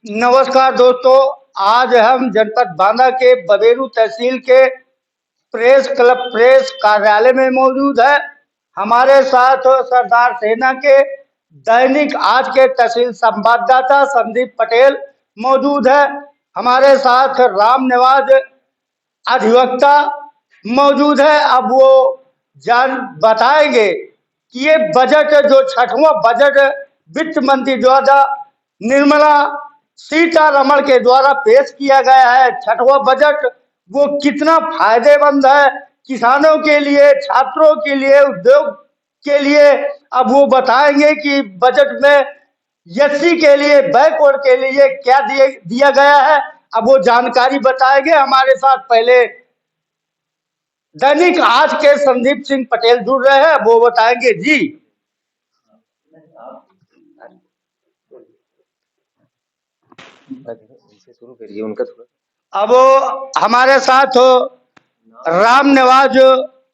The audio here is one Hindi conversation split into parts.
नमस्कार दोस्तों। आज हम जनपद बांदा के बबेरू तहसील के प्रेस कार्यालय में मौजूद है। हमारे साथ सरदार सेना के दैनिक आज के तहसील संवाददाता संदीप पटेल मौजूद है। हमारे साथ राम निवाज अधिवक्ता मौजूद है। अब वो जान बताएंगे कि ये बजट जो छठवां बजट वित्त मंत्री द्वारा निर्मला सीतारमण के द्वारा पेश किया गया है, छठवां बजट वो कितना फायदेमंद है किसानों के लिए, छात्रों के लिए, उद्योग के लिए। अब वो बताएंगे कि बजट में एससी के लिए, बैकवर्ड के लिए क्या दिया गया है। अब वो जानकारी बताएंगे। हमारे साथ पहले दैनिक आज के संदीप सिंह पटेल जुड़ रहे हैं, वो बताएंगे। जी शुरू करिए उनका थोड़ा। अब हमारे साथ राम निवाज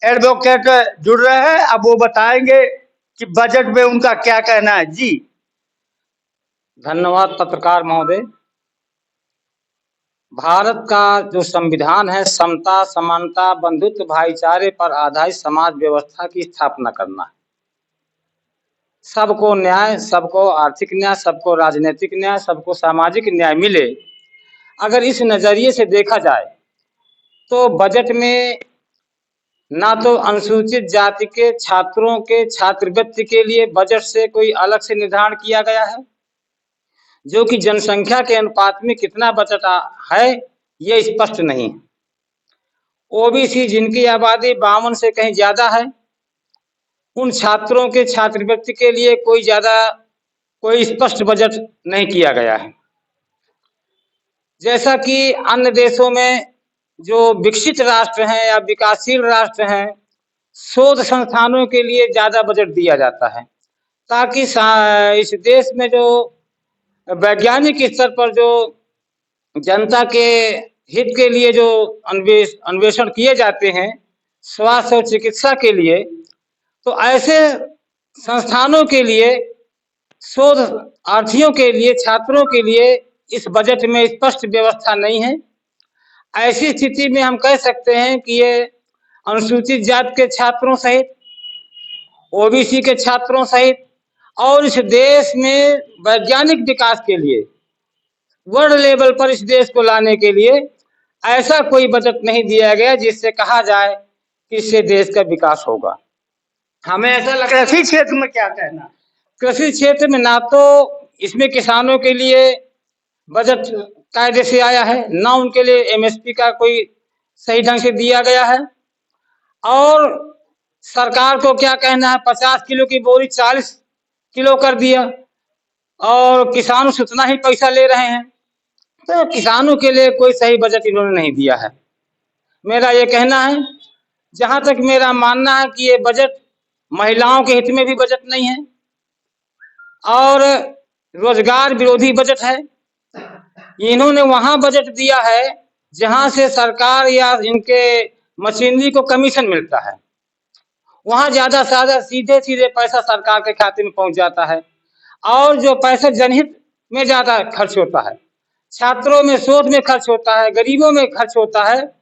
एडवोकेट जुड़ रहे हैं। अब वो बताएंगे कि बजट में उनका क्या कहना है। जी धन्यवाद पत्रकार महोदय। भारत का जो संविधान है, समता, समानता, बंधुत्व, भाईचारे पर आधारित समाज व्यवस्था की स्थापना करना है। सबको न्याय, सबको आर्थिक न्याय, सबको राजनीतिक न्याय, सबको सामाजिक न्याय मिले। अगर इस नजरिए से देखा जाए तो बजट में ना तो अनुसूचित जाति के छात्रों के छात्रवृत्ति के लिए बजट से कोई अलग से निर्धारण किया गया है, जो कि जनसंख्या के अनुपात में कितना बजट है ये स्पष्ट नहीं है। ओबीसी जिनकी आबादी 52 से कहीं ज्यादा है, उन छात्रों के छात्रवृत्ति के लिए कोई स्पष्ट बजट नहीं किया गया है। जैसा कि अन्य देशों में जो विकसित राष्ट्र हैं या विकासशील राष्ट्र हैं, शोध संस्थानों के लिए ज्यादा बजट दिया जाता है, ताकि इस देश में जो वैज्ञानिक स्तर पर जो जनता के हित के लिए जो अन्वेषण किए जाते हैं, स्वास्थ्य और चिकित्सा के लिए, तो ऐसे संस्थानों के लिए, शोधार्थियों के लिए, छात्रों के लिए इस बजट में स्पष्ट व्यवस्था नहीं है। ऐसी स्थिति में हम कह सकते हैं कि ये अनुसूचित जाति के छात्रों सहित, ओबीसी के छात्रों सहित और इस देश में वैज्ञानिक विकास के लिए, वर्ल्ड लेवल पर इस देश को लाने के लिए ऐसा कोई बजट नहीं दिया गया जिससे कहा जाए कि इससे देश का विकास होगा। हमें ऐसा लग रहा है। कृषि क्षेत्र में क्या कहना? कृषि क्षेत्र में ना तो इसमें किसानों के लिए बजट कायदे से आया है, ना उनके लिए एमएसपी का कोई सही ढंग से दिया गया है। और सरकार को क्या कहना है, 50 किलो की बोरी 40 किलो कर दिया और किसानों से उतना ही पैसा ले रहे हैं। तो किसानों के लिए कोई सही बजट इन्होंने नहीं दिया है। मेरा ये कहना है, जहां तक मेरा मानना है कि ये बजट महिलाओं के हित में भी बजट नहीं है और रोजगार विरोधी बजट है। इन्होंने वहां बजट दिया है जहां से सरकार या इनके मशीनरी को कमीशन मिलता है, वहां ज्यादा से ज्यादा सीधे सीधे पैसा सरकार के खाते में पहुंच जाता है और जो पैसा जनहित में ज्यादा खर्च होता है, छात्रों में, शोध में खर्च होता है, गरीबों में खर्च होता है,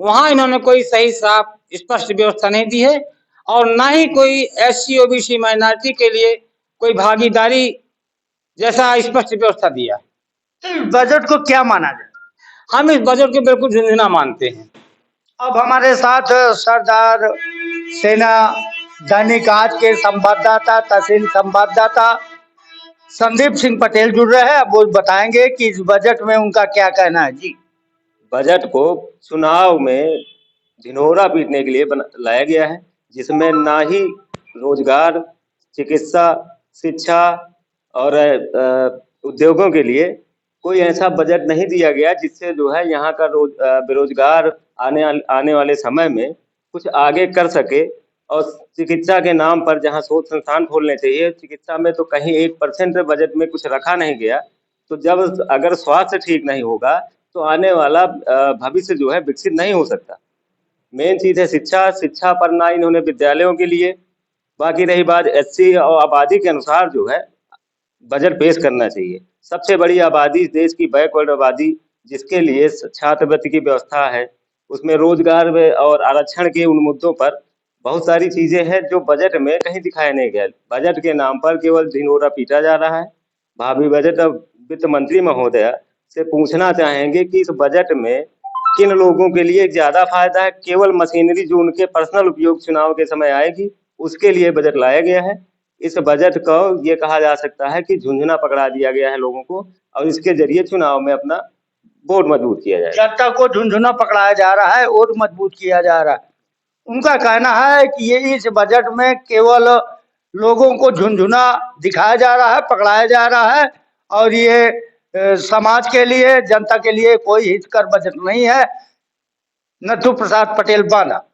वहां इन्होंने कोई सही साफ स्पष्ट व्यवस्था नहीं दी है और ना ही कोई एससी ओबीसी माइनॉरिटी के लिए कोई भागीदारी जैसा स्पष्ट व्यवस्था दिया। बजट को क्या माना जाए? हम इस बजट को बिल्कुल झुंझुना मानते हैं। अब हमारे साथ सरदार सेना दैनिक आज के संवाददाता, तहसील संवाददाता संदीप सिंह पटेल जुड़ रहे हैं। अब वो बताएंगे कि इस बजट में उनका क्या कहना है। जी बजट को चुनाव में ढिंढोरा पीटने के लिए लाया गया है, जिसमें ना ही रोजगार, चिकित्सा, शिक्षा और उद्योगों के लिए कोई ऐसा बजट नहीं दिया गया जिससे जो है यहाँ का बेरोजगार आने वाले समय में कुछ आगे कर सके। और चिकित्सा के नाम पर जहाँ शोध संस्थान खोलने चाहिए, चिकित्सा में तो कहीं 1% बजट में कुछ रखा नहीं गया। तो जब अगर स्वास्थ्य ठीक नहीं होगा तो आने वाला भविष्य जो है विकसित नहीं हो सकता। मेन चीज है शिक्षा। शिक्षा पर ना इन्होंने विद्यालयों के लिए, बाकी रही बात एससी और आबादी के अनुसार जो है बजट पेश करना चाहिए। सबसे बड़ी आबादी, देश की बैकवर्ड आबादी, जिसके लिए छात्रवृत्ति की व्यवस्था है, उसमें रोजगार और आरक्षण के उन मुद्दों पर बहुत सारी चीजें हैं जो बजट में कहीं दिखाया नहीं गया। बजट के नाम पर केवल ढिंढोरा पीटा जा रहा है। भावी बजट वित्त मंत्री महोदय से पूछना चाहेंगे कि इस बजट में किन लोगों के लिए ज्यादा फायदा है। केवल मशीनरी जो उनके पर्सनल उपयोग चुनाव के समय आएगी, उसके लिए बजट लाया गया है। इस बजट को ये कहा जा सकता है कि झुंझुना पकड़ा दिया गया है लोगों को, और इसके जरिए चुनाव में अपना वोट मजबूत किया जाए। जनता को झुंझुना पकड़ाया जा रहा है, वोट मजबूत किया जा रहा है। उनका कहना है कि ये इस बजट में केवल लोगों को झुंझुना दिखाया जा रहा है, पकड़ाया जा रहा है, और ये समाज के लिए, जनता के लिए कोई हितकर बजट नहीं है। नथु प्रसाद पटेल, बांदा।